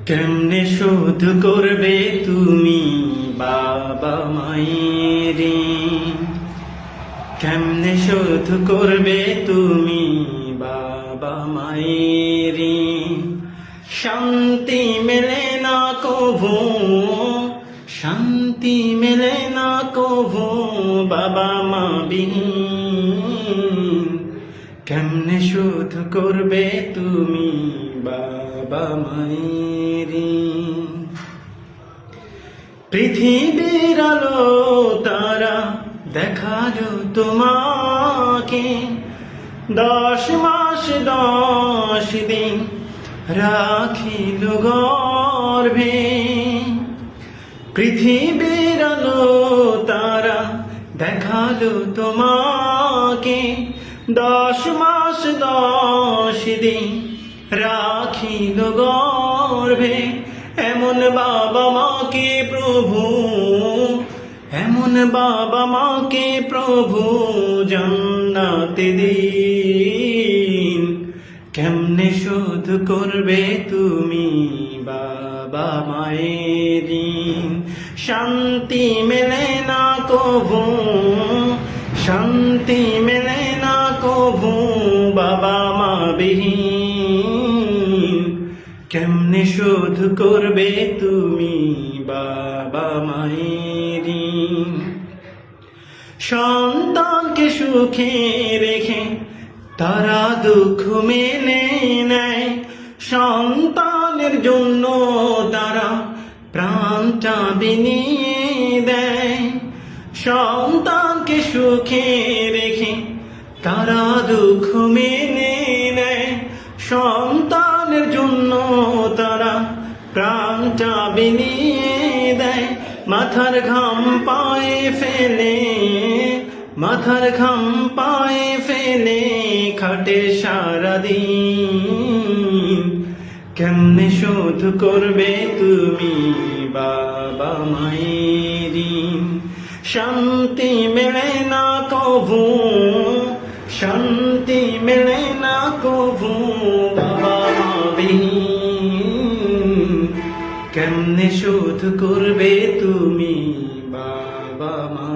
কেমনে শোধ করবে তুমি বাবা মায়ের ঋণ? কেমনে শোধ করবে তুমি বাবা মায়ের ঋণ? শান্তি মেলে না কভু, শান্তি মেলে না কভু বাবা মা বিহীন। কেমনে শোধ করবে তুমি বাবা মায়ের ঋণ? পৃথিবীর আলো তারা দেখালো তোমাকে, 10 মাস 10 দিন রাখিল গর্ভে। পৃথিবীর আলো তারা দেখালো তোমাকে, 10 মাস 10 দিন রাখিল গর্ভে। এমন বাবা মাকে প্রভু, এমন বাবা মাকে প্রভু জান্নাতে দিন। কেমনে শোধ করবে তুমি বাবা মায়ের ঋণ? শান্তি মেলে না কভু, শান্তি মেলে না কভু বাবা মা বিহীন। কেমনে শোধ করবে তুমি বাবা মায়ের ঋণ? সন্তানকে সুখে রেখে তারা দুঃখ মেনে নেয়, সন্তানের জন্য তারা প্রাণটা বিলিয়ে দেয়। সন্তানকে সুখে রেখে তারা দুঃখ মেনে নেয়, সন্তানের জন্য তারা প্রাণটা বিলিয়ে দেয়। মাথার ঘাম পায়ে ফেলে, মাথার ঘাম পায়ে ফেলে খাটে সারাদিন। কেমনে শোধ করবে তুমি বাবা মায়ের ঋণ? শান্তি মেলে না কভু, শান্তি মেলে না কভু বাবা মা বিহীন। কেমনে শোধ করবে তুমি বাবা মা